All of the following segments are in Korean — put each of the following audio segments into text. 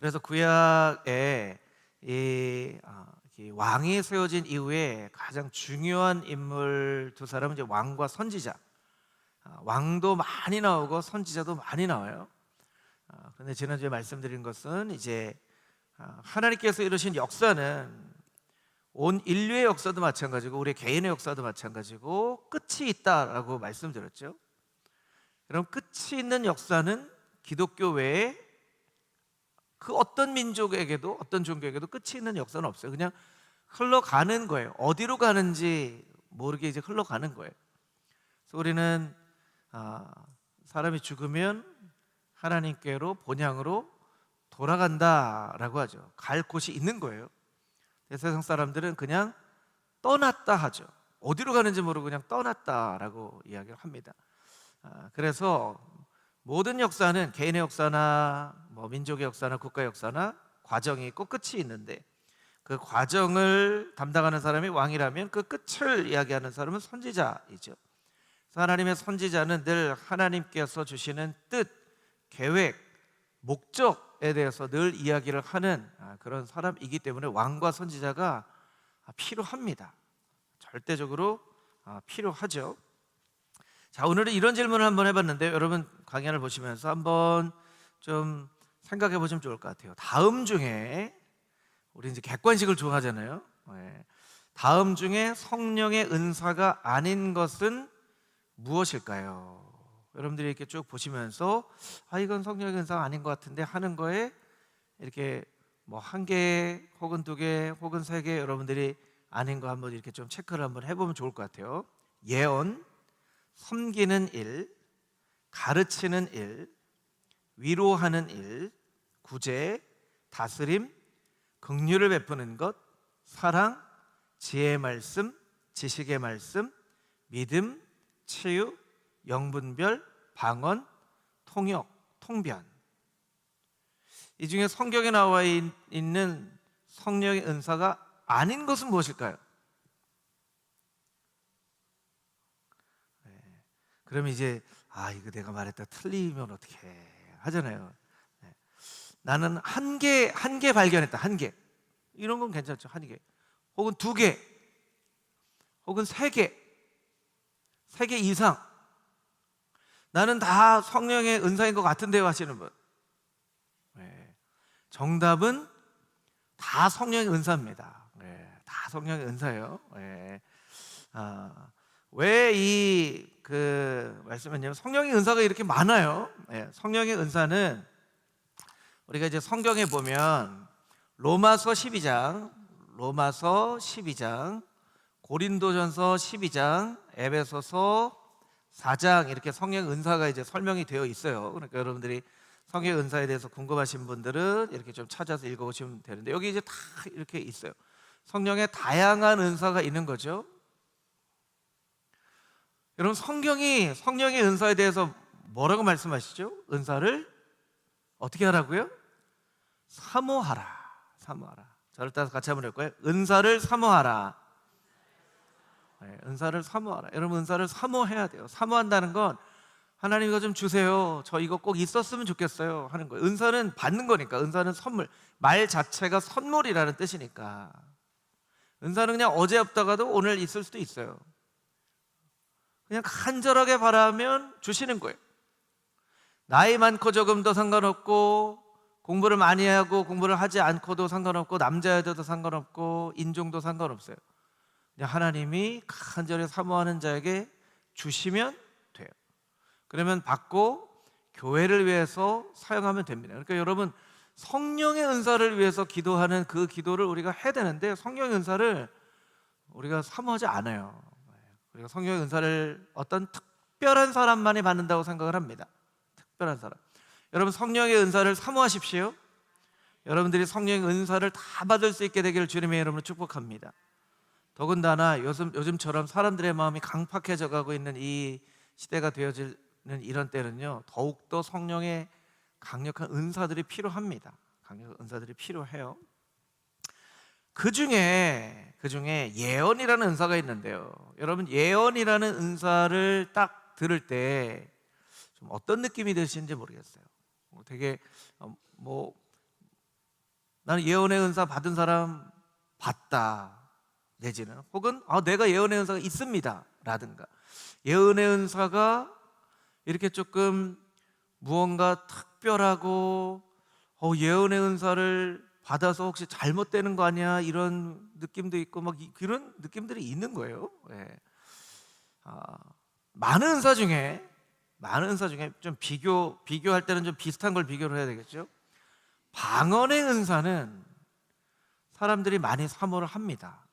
그래서 구약에 이 왕이 세워진 이후에 가장 중요한 인물 두 사람은 이제 왕과 선지자. 왕도 많이 나오고 선지자도 많이 나와요. 그런데 지난주에 말씀드린 것은 이제 하나님께서 이루신 역사는 온 인류의 역사도 마찬가지고 우리 개인의 역사도 마찬가지고 끝이 있다라고 말씀드렸죠. 그럼 끝이 있는 역사는 기독교 외에 그 어떤 민족에게도 어떤 종교에게도 끝이 있는 역사는 없어요. 그냥 흘러가는 거예요. 어디로 가는지 모르게 이제 흘러가는 거예요. 그래서 우리는 사람이 죽으면 하나님께로 본향으로 돌아간다라고 하죠. 갈 곳이 있는 거예요. 세상 사람들은 그냥 떠났다 하죠. 어디로 가는지 모르고 그냥 떠났다라고 이야기를 합니다. 그래서 모든 역사는 개인의 역사나 민족의 역사나 국가의 역사나 과정이 있고 끝이 있는데, 그 과정을 담당하는 사람이 왕이라면 그 끝을 이야기하는 사람은 선지자이죠. 그래서 하나님의 선지자는 늘 하나님께서 주시는 뜻, 계획, 목적에 대해서 늘 이야기를 하는 그런 사람이기 때문에 왕과 선지자가 필요합니다. 절대적으로 필요하죠. 자, 오늘은 이런 질문을 한번 해봤는데요. 여러분 강연을 보시면서 한번 좀 생각해 보시면 좋을 것 같아요. 다음 중에, 우리 이제 객관식을 좋아하잖아요. 다음 중에 성령의 은사가 아닌 것은 무엇일까요? 여러분들이 이렇게 쭉 보시면서 이건 성령의 은사가 아닌 것 같은데 하는 거에 이렇게 한 개 혹은 두 개 혹은 세 개 여러분들이 아닌 거 한번 이렇게 좀 체크를 한번 해보면 좋을 것 같아요. 예언, 섬기는 일, 가르치는 일, 위로하는 일, 구제, 다스림, 긍휼을 베푸는 것, 사랑, 지혜의 말씀, 지식의 말씀, 믿음, 치유, 영분별, 방언, 통역, 통변. 이 중에 성경에 나와 있는 성령의 은사가 아닌 것은 무엇일까요? 그러면 이제 이거 내가 말했다 틀리면 어떻게 하잖아요. 나는 한 개 발견했다. 한 개. 이런 건 괜찮죠. 한 개. 혹은 두 개. 혹은 세 개. 세 개 이상. 나는 다 성령의 은사인 것 같은데요 하시는 분. 정답은 다 성령의 은사입니다. 다 성령의 은사예요. 왜 말씀했냐면 성령의 은사가 이렇게 많아요. 성령의 은사는 우리가 이제 성경에 보면 로마서 12장, 고린도전서 12장, 에베소서 4장 이렇게 성령의 은사가 이제 설명이 되어 있어요. 그러니까 여러분들이 성령의 은사에 대해서 궁금하신 분들은 이렇게 좀 찾아서 읽어보시면 되는데, 여기 이제 다 이렇게 있어요. 성령의 다양한 은사가 있는 거죠. 여러분 성경이 성령의 은사에 대해서 뭐라고 말씀하시죠? 은사를 어떻게 하라고요? 사모하라. 저를 따라서 같이 한번 해볼까요? 은사를 사모하라. 은사를 사모하라. 여러분 은사를 사모해야 돼요. 사모한다는 건 하나님 이거 좀 주세요, 저 이거 꼭 있었으면 좋겠어요 하는 거예요. 은사는 받는 거니까. 은사는 선물, 말 자체가 선물이라는 뜻이니까. 은사는 그냥 어제 없다가도 오늘 있을 수도 있어요. 그냥 간절하게 바라면 주시는 거예요. 나이 많고 적음도 상관없고, 공부를 많이 하고 공부를 하지 않고도 상관없고, 남자여도 상관없고, 인종도 상관없어요. 그냥 하나님이 간절히 사모하는 자에게 주시면 돼요. 그러면 받고 교회를 위해서 사용하면 됩니다. 그러니까 여러분 성령의 은사를 위해서 기도하는 그 기도를 우리가 해야 되는데, 성령의 은사를 우리가 사모하지 않아요. 우리가 성령의 은사를 어떤 특별한 사람만이 받는다고 생각을 합니다. 특별한 사람. 여러분 성령의 은사를 사모하십시오. 여러분들이 성령의 은사를 다 받을 수 있게 되기를 주님의 이름으로 축복합니다. 더군다나 요즘처럼 사람들의 마음이 강팍해져 가고 있는 이 시대가 되어지는 이런 때는요, 더욱더 성령의 강력한 은사들이 필요합니다. 강력한 은사들이 필요해요. 그 중에 예언이라는 은사가 있는데요, 여러분 예언이라는 은사를 딱 들을 때 좀 어떤 느낌이 드시는지 모르겠어요. 되게 나는 예언의 은사 받은 사람 봤다, 내지는 혹은 내가 예언의 은사가 있습니다 라든가, 예언의 은사가 이렇게 조금 무언가 특별하고 예언의 은사를 받아서 혹시 잘못되는 거 아니야, 이런 느낌도 있고 막 그런 느낌들이 있는 거예요. 예. 많은 은사 중에 좀 비교할 때는 좀 비슷한 걸 비교를 해야 되겠죠. 방언의 은사는 사람들이 많이 사모를 합니다.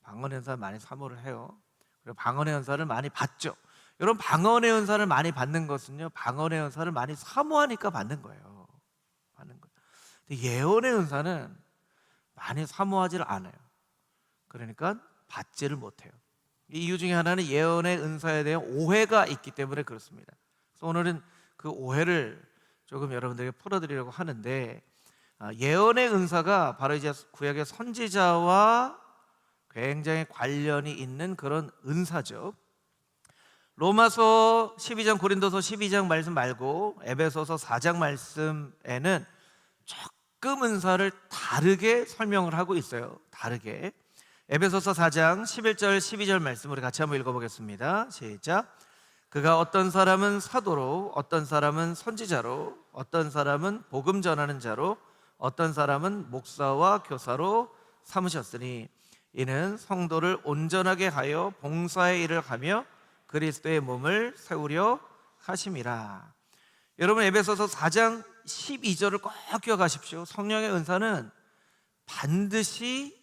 방언의 은사 많이 사모를 해요. 그리고 방언의 은사를 많이 받죠. 여러분, 방언의 은사를 많이 받는 것은요, 방언의 은사를 많이 사모하니까 받는 거예요. 근데 예언의 은사는 많이 사모하지를 않아요. 그러니까 받지를 못해요. 이유 중에 하나는 예언의 은사에 대한 오해가 있기 때문에 그렇습니다. 그래서 오늘은 그 오해를 조금 여러분들에게 풀어드리려고 하는데, 예언의 은사가 바로 이제 구약의 선지자와 굉장히 관련이 있는 그런 은사죠. 로마서 12장, 고린도서 12장 말씀 말고 에베소서 4장 말씀에는 조금 은사를 다르게 설명을 하고 있어요. 다르게. 에베소서 4장 11절 12절 말씀 우리 같이 한번 읽어보겠습니다. 시작. 그가 어떤 사람은 사도로, 어떤 사람은 선지자로, 어떤 사람은 복음 전하는 자로, 어떤 사람은 목사와 교사로 삼으셨으니 이는 성도를 온전하게 하여 봉사의 일을 하며 그리스도의 몸을 세우려 하심이라. 여러분, 에베소서 4장 12절을 꼭 기억하십시오. 성령의 은사는 반드시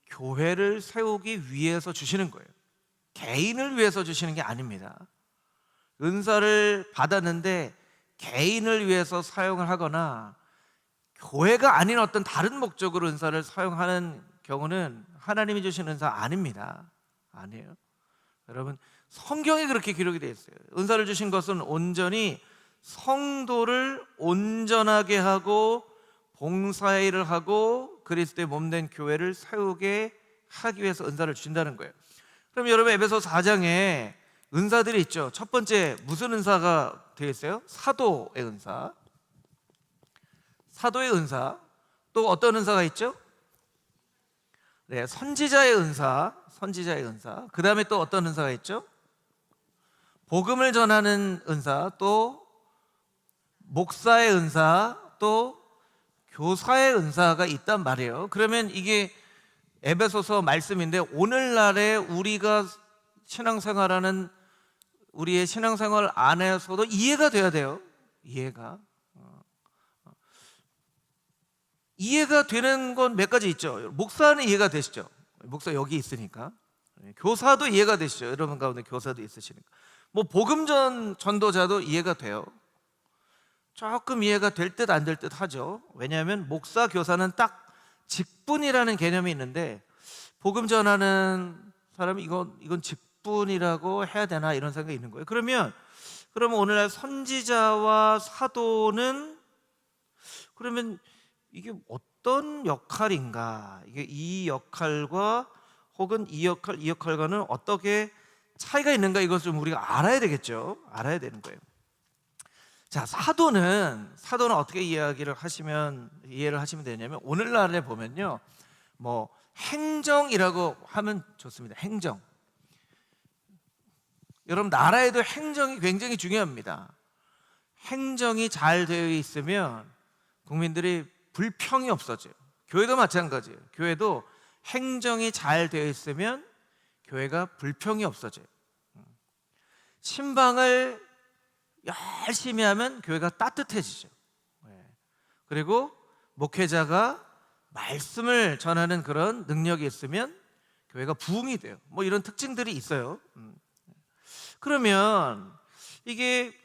교회를 세우기 위해서 주시는 거예요. 개인을 위해서 주시는 게 아닙니다. 은사를 받았는데 개인을 위해서 사용을 하거나 교회가 아닌 어떤 다른 목적으로 은사를 사용하는 경우는 하나님이 주신 은사 아닙니다. 아니에요. 여러분, 성경에 그렇게 기록이 되어 있어요. 은사를 주신 것은 온전히 성도를 온전하게 하고 봉사의 일을 하고 그리스도의 몸된 교회를 세우게 하기 위해서 은사를 주신다는 거예요. 그럼 여러분, 에베소 4장에 은사들이 있죠. 첫 번째, 무슨 은사가 되어 있어요? 사도의 은사. 사도의 은사. 또 어떤 은사가 있죠? 네, 선지자의 은사. 선지자의 은사. 그 다음에 또 어떤 은사가 있죠? 복음을 전하는 은사. 또 목사의 은사. 또 교사의 은사가 있단 말이에요. 그러면 이게 에베소서 말씀인데, 오늘날에 우리가 신앙생활하는 우리의 신앙생활 안에서도 이해가 돼야 돼요. 이해가 되는 건 몇 가지 있죠. 목사는 이해가 되시죠? 목사 여기 있으니까. 교사도 이해가 되시죠? 여러분 가운데 교사도 있으시니까. 복음 전도자도 이해가 돼요. 조금 이해가 될 듯 안 될 듯 하죠. 왜냐하면 목사, 교사는 딱 직분이라는 개념이 있는데, 복음 전하는 사람이 이건 직분이라고 해야 되나, 이런 생각이 있는 거예요. 그러면 오늘날 선지자와 사도는 그러면 이게 어떤 역할인가? 이게 이 역할과 혹은 이 역할과는 어떻게 차이가 있는가? 이것을 좀 우리가 알아야 되겠죠. 알아야 되는 거예요. 자, 사도는 어떻게 이해를 하시면 되냐면, 오늘날에 보면요, 행정이라고 하면 좋습니다. 행정. 여러분, 나라에도 행정이 굉장히 중요합니다. 행정이 잘 되어 있으면 국민들이 불평이 없어져요. 교회도 마찬가지예요. 교회도 행정이 잘 되어 있으면 교회가 불평이 없어져요. 신방을 열심히 하면 교회가 따뜻해지죠. 그리고 목회자가 말씀을 전하는 그런 능력이 있으면 교회가 부흥이 돼요. 이런 특징들이 있어요. 그러면 이게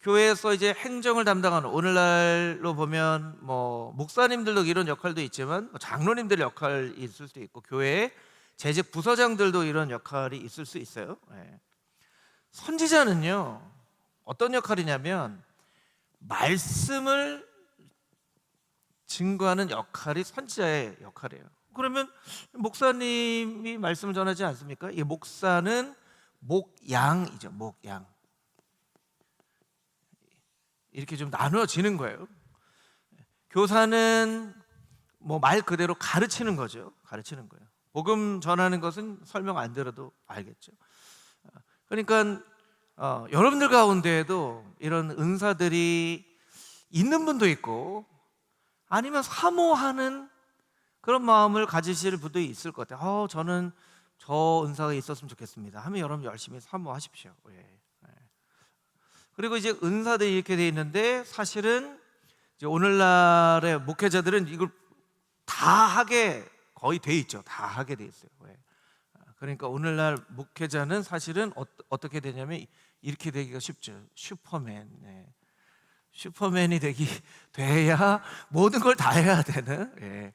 교회에서 이제 행정을 담당하는, 오늘날로 보면 목사님들도 이런 역할도 있지만 장로님들 역할이 있을 수도 있고, 교회의 재직 부서장들도 이런 역할이 있을 수 있어요. 선지자는요, 어떤 역할이냐면 말씀을 증거하는 역할이 선지자의 역할이에요. 그러면 목사님이 말씀을 전하지 않습니까? 이 목사는 목양이죠. 목양. 이렇게 좀 나누어지는 거예요. 교사는 뭐 말 그대로 가르치는 거죠. 가르치는 거예요. 복음 전하는 것은 설명 안 들어도 알겠죠. 그러니까 여러분들 가운데에도 이런 은사들이 있는 분도 있고 아니면 사모하는 그런 마음을 가지실 분도 있을 것 같아요. 저는 저 은사가 있었으면 좋겠습니다 하면 여러분 열심히 사모하십시오. 그리고 이제 은사들이 이렇게 돼 있는데 사실은 이제 오늘날의 목회자들은 이걸 다 하게 거의 돼 있죠. 다 하게 돼 있어요. 그러니까 오늘날 목회자는 사실은 어떻게 되냐면 이렇게 되기가 쉽죠. 슈퍼맨. 슈퍼맨이 돼야 모든 걸 다 해야 되는.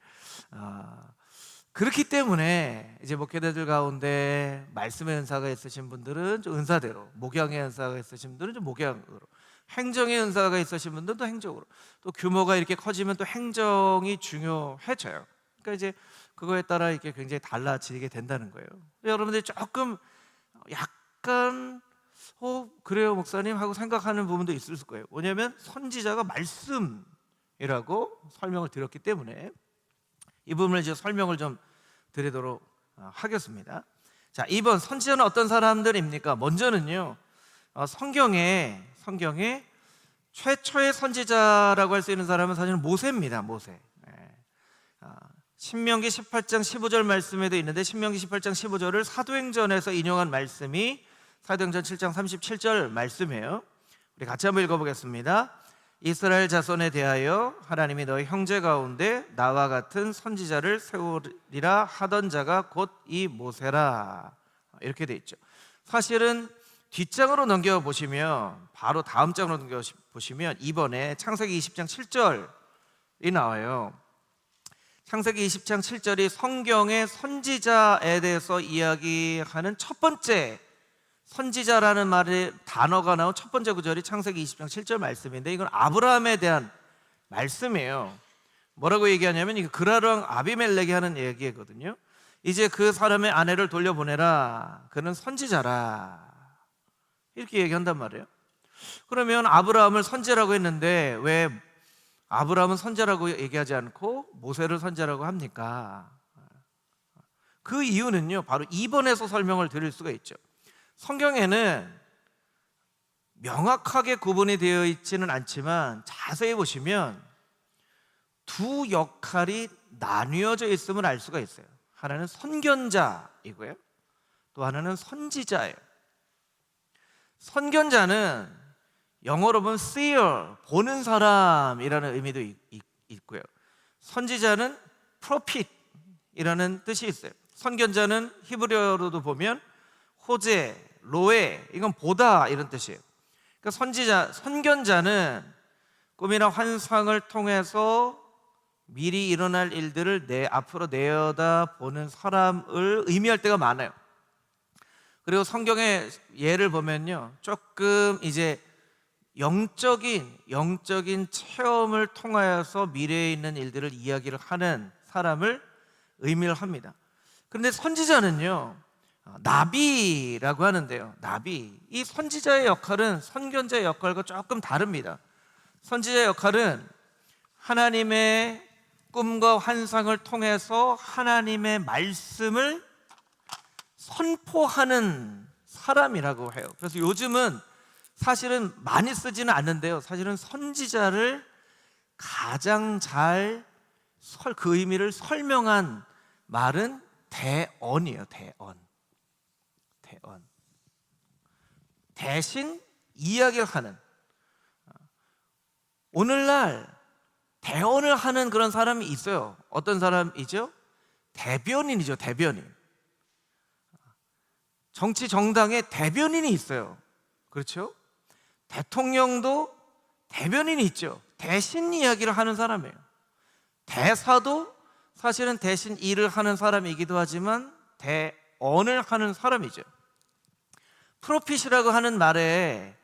그렇기 때문에 이제 목회자들 가운데 말씀의 은사가 있으신 분들은 좀 은사대로, 목양의 은사가 있으신 분들은 좀 목양으로, 행정의 은사가 있으신 분들도 행정으로, 또 규모가 이렇게 커지면 또 행정이 중요해져요. 그러니까 이제 그거에 따라 이렇게 굉장히 달라지게 된다는 거예요. 여러분들이 조금 약간 그래요 목사님 하고 생각하는 부분도 있을 거예요. 왜냐하면 선지자가 말씀이라고 설명을 드렸기 때문에 이 부분을 이제 설명을 좀 드리도록 하겠습니다. 자, 2번 선지자는 어떤 사람들입니까? 먼저는요, 성경에 최초의 선지자라고 할 수 있는 사람은 사실은 모세입니다. 모세. 신명기 18장 15절 말씀에도 있는데 신명기 18장 15절을 사도행전에서 인용한 말씀이 사도행전 7장 37절 말씀이에요. 우리 같이 한번 읽어보겠습니다. 이스라엘 자손에 대하여 하나님이 너희 형제 가운데 나와 같은 선지자를 세우리라 하던 자가 곧 이 모세라, 이렇게 돼 있죠. 사실은 뒷장으로 넘겨보시면, 바로 다음 장으로 넘겨보시면 이번에 창세기 20장 7절이 나와요. 창세기 20장 7절이 성경의 선지자에 대해서 이야기하는 첫 번째, 선지자라는 말의 단어가 나온 첫 번째 구절이 창세기 20장 7절 말씀인데, 이건 아브라함에 대한 말씀이에요. 뭐라고 얘기하냐면 이거 그라랑 아비멜렉이 하는 얘기거든요. 이제 그 사람의 아내를 돌려보내라, 그는 선지자라, 이렇게 얘기한단 말이에요. 그러면 아브라함을 선지자라고 했는데 왜 아브라함은 선지자라고 얘기하지 않고 모세를 선지자라고 합니까? 그 이유는요, 바로 2번에서 설명을 드릴 수가 있죠. 성경에는 명확하게 구분이 되어 있지는 않지만 자세히 보시면 두 역할이 나뉘어져 있음을 알 수가 있어요. 하나는 선견자이고요, 또 하나는 선지자예요. 선견자는 영어로 보면 seer, 보는 사람이라는 의미도 있고요, 선지자는 prophet이라는 뜻이 있어요. 선견자는 히브리어로도 보면 호제, 로에, 이건 보다, 이런 뜻이에요. 그러니까 선견자는 꿈이나 환상을 통해서 미리 일어날 일들을 내 앞으로 내어다보는 사람을 의미할 때가 많아요. 그리고 성경의 예를 보면요, 조금 이제 영적인 체험을 통하여서 미래에 있는 일들을 이야기를 하는 사람을 의미를 합니다. 그런데 선지자는요, 나비라고 하는데요, 나비, 이 선지자의 역할은 선견자의 역할과 조금 다릅니다. 선지자의 역할은 하나님의 꿈과 환상을 통해서 하나님의 말씀을 선포하는 사람이라고 해요. 그래서 요즘은 사실은 많이 쓰지는 않는데요, 사실은 선지자를 가장 잘 그 의미를 설명한 말은 대언이에요. 대언. 대신 이야기를 하는, 오늘날 대언을 하는 그런 사람이 있어요. 어떤 사람이죠? 대변인이죠. 대변인. 정치 정당에 대변인이 있어요. 그렇죠? 대통령도 대변인이 있죠. 대신 이야기를 하는 사람이에요. 대사도 사실은 대신 일을 하는 사람이기도 하지만 대언을 하는 사람이죠. 프로핏이라고 하는 말에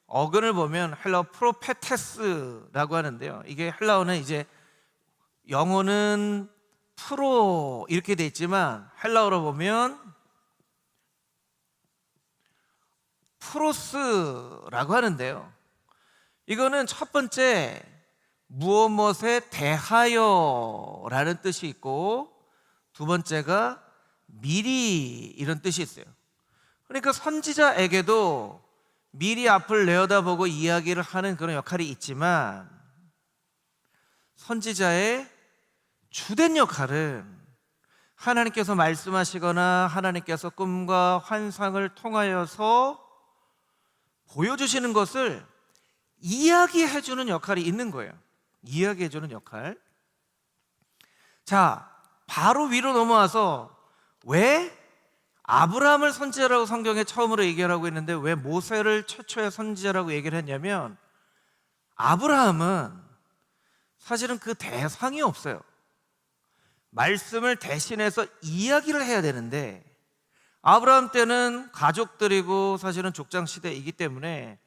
어근을 보면 헬라어 프로페테스라고 하는데요, 이게 헬라어는 이제 영어는 프로 이렇게 돼 있지만 헬라어로 보면 프로스라고 하는데요, 이거는 첫 번째 무엇에 대하여라는 뜻이 있고, 두 번째가 미리 이런 뜻이 있어요. 그러니까 선지자에게도 미리 앞을 내어다보고 이야기를 하는 그런 역할이 있지만, 선지자의 주된 역할은 하나님께서 말씀하시거나 하나님께서 꿈과 환상을 통하여서 보여주시는 것을 이야기해주는 역할이 있는 거예요. 이야기해주는 역할. 자, 바로 위로 넘어와서 왜 아브라함을 선지자라고 성경에 처음으로 얘기를 하고 있는데 왜 모세를 최초의 선지자라고 얘기를 했냐면, 아브라함은 사실은 그 대상이 없어요. 말씀을 대신해서 이야기를 해야 되는데, 아브라함 때는 가족들이고 사실은 족장 시대이기 때문에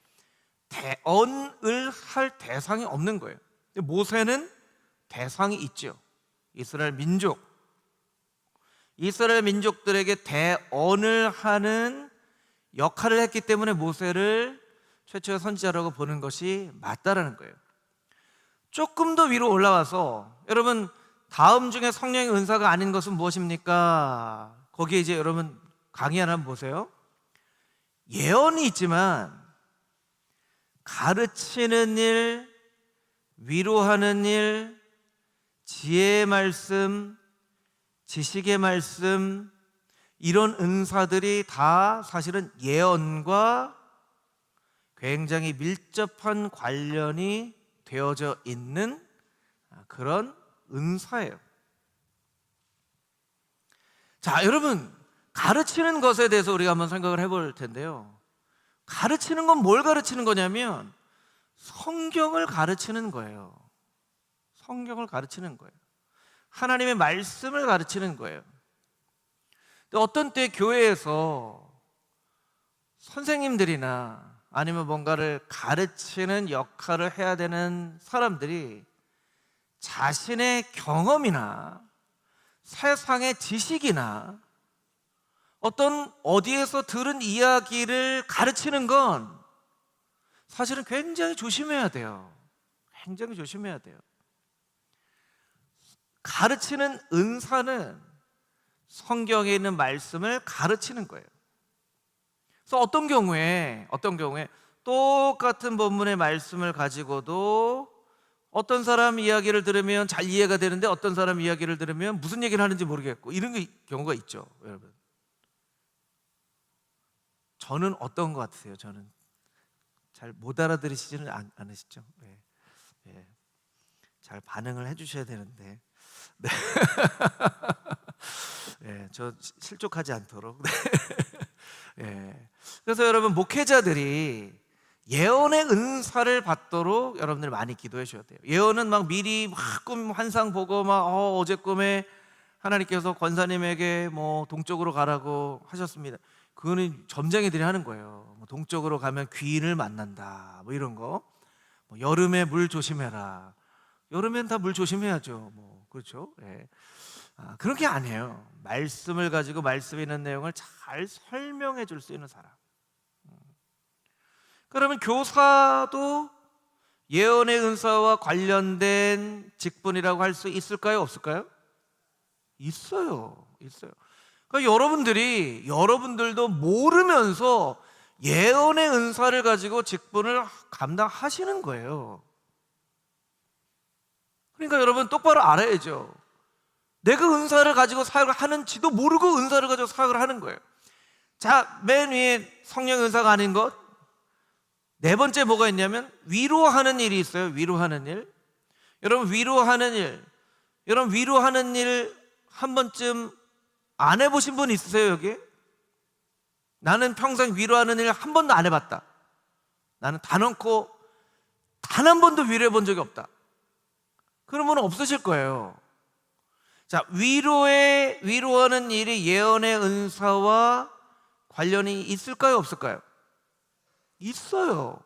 대언을 할 대상이 없는 거예요. 모세는 대상이 있죠. 이스라엘 민족들에게 대언을 하는 역할을 했기 때문에 모세를 최초의 선지자라고 보는 것이 맞다라는 거예요. 조금 더 위로 올라와서, 여러분 다음 중에 성령의 은사가 아닌 것은 무엇입니까? 거기에 이제 여러분 강의 하나 보세요. 예언이 있지만 가르치는 일, 위로하는 일, 지혜의 말씀, 지식의 말씀, 이런 은사들이 다 사실은 예언과 굉장히 밀접한 관련이 되어져 있는 그런 은사예요. 자, 여러분 가르치는 것에 대해서 우리가 한번 생각을 해볼 텐데요. 가르치는 건 뭘 가르치는 거냐면 성경을 가르치는 거예요. 성경을 가르치는 거예요. 하나님의 말씀을 가르치는 거예요. 어떤 때 교회에서 선생님들이나 아니면 뭔가를 가르치는 역할을 해야 되는 사람들이 자신의 경험이나 세상의 지식이나 어떤 어디에서 들은 이야기를 가르치는 건 사실은 굉장히 조심해야 돼요. 굉장히 조심해야 돼요. 가르치는 은사는 성경에 있는 말씀을 가르치는 거예요. 그래서 어떤 경우에 똑같은 본문의 말씀을 가지고도 어떤 사람 이야기를 들으면 잘 이해가 되는데 어떤 사람 이야기를 들으면 무슨 얘기를 하는지 모르겠고, 이런 경우가 있죠, 여러분. 저는 어떤 것 같으세요? 저는 잘 못 알아들으시지는 않으시죠? 네. 네. 잘 반응을 해주셔야 되는데, 네. 네, 저 실족하지 않도록. 네. 네. 그래서 여러분 목회자들이 예언의 은사를 받도록 여러분들 많이 기도해 주셔야 돼요. 예언은 막 미리 꿈 환상 보고 막 어제 꿈에 하나님께서 권사님에게 뭐 동쪽으로 가라고 하셨습니다. 그거는 점쟁이들이 하는 거예요. 뭐 동쪽으로 가면 귀인을 만난다, 뭐 이런 거. 뭐 여름에 물 조심해라. 여름엔 다 물 조심해야죠. 뭐 그렇죠. 예. 그런 게 아니에요. 말씀을 가지고 말씀에 있는 내용을 잘 설명해 줄 수 있는 사람. 그러면 교사도 예언의 은사와 관련된 직분이라고 할 수 있을까요? 없을까요? 있어요. 그러니까 여러분들도 모르면서 예언의 은사를 가지고 직분을 감당하시는 거예요. 그러니까 여러분 똑바로 알아야죠. 내가 은사를 가지고 사역을 하는지도 모르고 은사를 가지고 사역을 하는 거예요. 자, 맨 위에 성령 은사가 아닌 것, 네 번째 뭐가 있냐면 위로하는 일이 있어요. 위로하는 일. 여러분 위로하는 일 한 번쯤 안 해보신 분 있으세요, 여기? 나는 평생 위로하는 일 한 번도 안 해봤다. 나는 단언코 단 한 번도 위로해 본 적이 없다. 그런 분은 없으실 거예요. 자, 위로하는 일이 예언의 은사와 관련이 있을까요, 없을까요? 있어요.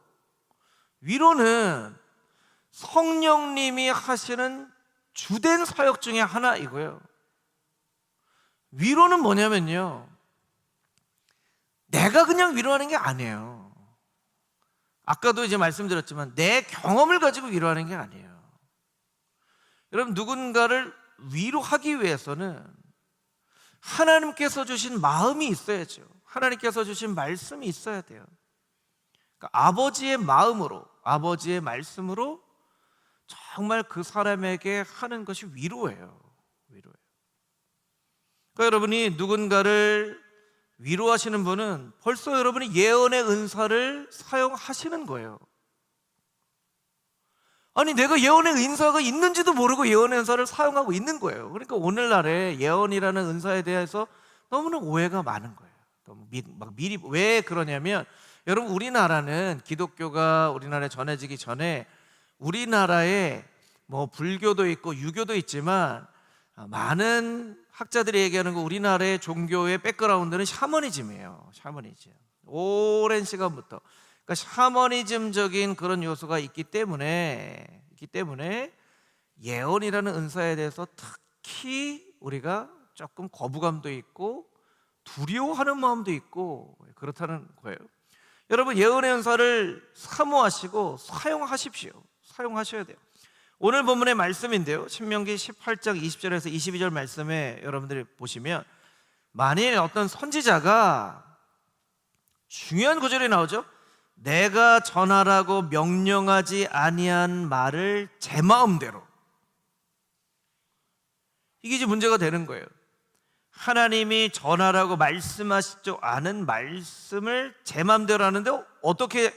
위로는 성령님이 하시는 주된 사역 중에 하나이고요. 위로는 뭐냐면요, 내가 그냥 위로하는 게 아니에요. 아까도 이제 말씀드렸지만 내 경험을 가지고 위로하는 게 아니에요. 여러분, 누군가를 위로하기 위해서는 하나님께서 주신 마음이 있어야죠. 하나님께서 주신 말씀이 있어야 돼요. 그러니까 아버지의 마음으로, 아버지의 말씀으로 정말 그 사람에게 하는 것이 위로예요. 위로예요. 그러니까 여러분이 누군가를 위로하시는 분은 벌써 여러분이 예언의 은사를 사용하시는 거예요. 아니, 내가 예언의 은사가 있는지도 모르고 예언의 은사를 사용하고 있는 거예요. 그러니까 오늘날에 예언이라는 은사에 대해서 너무나 오해가 많은 거예요. 너무 미리. 왜 그러냐면, 여러분, 우리나라는 기독교가 우리나라에 전해지기 전에 우리나라에 뭐 불교도 있고 유교도 있지만, 많은 학자들이 얘기하는 거 우리나라의 종교의 백그라운드는 샤머니즘이에요. 샤머니즘. 오랜 시간부터. 그러니까 샤머니즘적인 그런 요소가 있기 때문에 예언이라는 은사에 대해서 특히 우리가 조금 거부감도 있고 두려워하는 마음도 있고 그렇다는 거예요. 여러분, 예언의 은사를 사모하시고 사용하십시오. 사용하셔야 돼요. 오늘 본문의 말씀인데요, 신명기 18장 20절에서 22절 말씀에 여러분들이 보시면, 만일 어떤 선지자가, 중요한 구절이 나오죠. 내가 전하라고 명령하지 아니한 말을 제 마음대로. 이게 이제 문제가 되는 거예요. 하나님이 전하라고 말씀하시지 않은 말씀을 제 마음대로 하는데 어떻게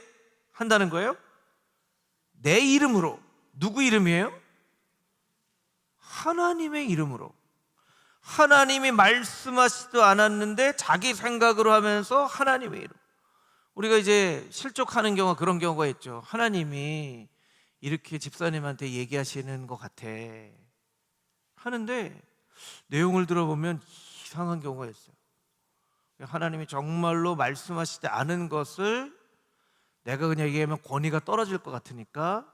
한다는 거예요? 내 이름으로. 누구 이름이에요? 하나님의 이름으로. 하나님이 말씀하시지도 않았는데 자기 생각으로 하면서 하나님의 이름. 우리가 이제 실족하는 경우가 그런 경우가 있죠. 하나님이 이렇게 집사님한테 얘기하시는 것 같아 하는데 내용을 들어보면 이상한 경우가 있어요. 하나님이 정말로 말씀하시지 않은 것을 내가 그냥 얘기하면 권위가 떨어질 것 같으니까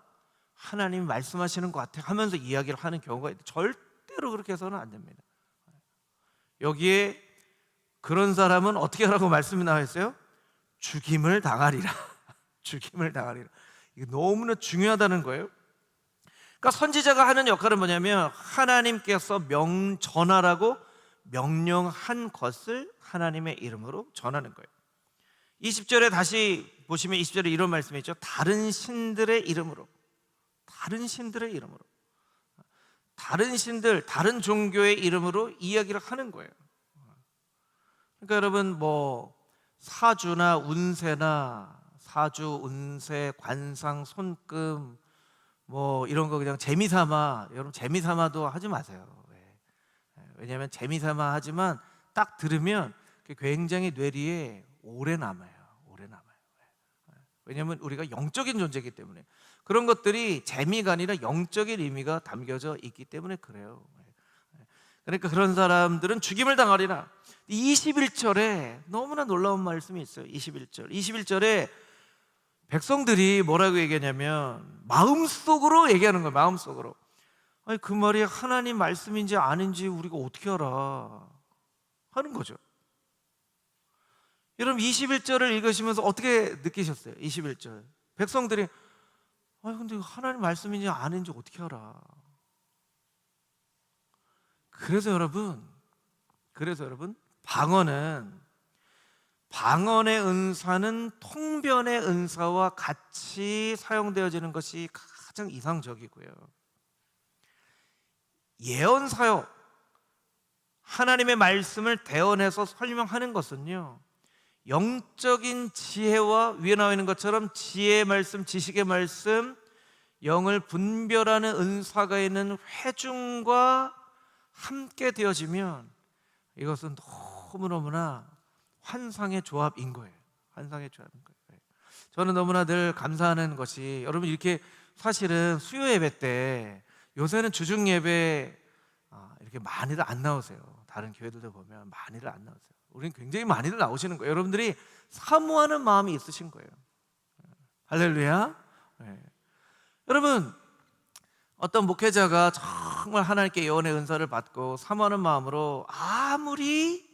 하나님이 말씀하시는 것 같아 하면서 이야기를 하는 경우가 있는데, 절대로 그렇게 해서는 안 됩니다. 여기에 그런 사람은 어떻게 하라고 말씀이 나와 있어요? 죽임을 당하리라. 죽임을 당하리라. 이게 너무나 중요하다는 거예요. 그러니까 선지자가 하는 역할은 뭐냐면, 하나님께서 전하라고 명령한 것을 하나님의 이름으로 전하는 거예요. 20절에 다시 보시면 20절에 이런 말씀이 있죠. 다른 신들의 이름으로. 다른 신들의 이름으로. 다른 신들, 다른 종교의 이름으로 이야기를 하는 거예요. 그러니까 여러분, 뭐 사주나 운세나, 사주, 운세, 관상, 손금 뭐 이런 거 그냥 재미삼아, 여러분 재미삼아도 하지 마세요. 왜냐하면 재미삼아 하지만 딱 들으면 굉장히 뇌리에 오래 남아요. 오래 남아요. 왜냐하면 우리가 영적인 존재이기 때문에, 그런 것들이 재미가 아니라 영적인 의미가 담겨져 있기 때문에 그래요. 그러니까 그런 사람들은 죽임을 당하리라. 21절에 너무나 놀라운 말씀이 있어요. 21절에 백성들이 뭐라고 얘기하냐면 마음속으로 얘기하는 거예요. 마음속으로. 아니, 그 말이 하나님 말씀인지 아닌지 우리가 어떻게 알아 하는 거죠. 여러분, 21절을 읽으시면서 어떻게 느끼셨어요? 21절 백성들이 아니, 근데 하나님 말씀인지 아닌지 어떻게 알아? 그래서 여러분 방언의 은사는 통변의 은사와 같이 사용되어지는 것이 가장 이상적이고요. 예언 사역, 하나님의 말씀을 대언해서 설명하는 것은요, 영적인 지혜와, 위에 나와 있는 것처럼 지혜의 말씀, 지식의 말씀, 영을 분별하는 은사가 있는 회중과 함께 되어지면 이것은 너무너무나 환상의 조합인 거예요. 환상의 조합인 거예요. 저는 너무나 늘 감사하는 것이, 여러분, 이렇게 사실은 수요 예배 때, 요새는 주중 예배 이렇게 많이들 안 나오세요. 다른 교회들도 보면 많이들 안 나오세요. 우리는 굉장히 많이들 나오시는 거예요. 여러분들이 사모하는 마음이 있으신 거예요. 할렐루야. 네. 여러분, 어떤 목회자가 정말 하나님께 예언의 은사를 받고 사모하는 마음으로 아무리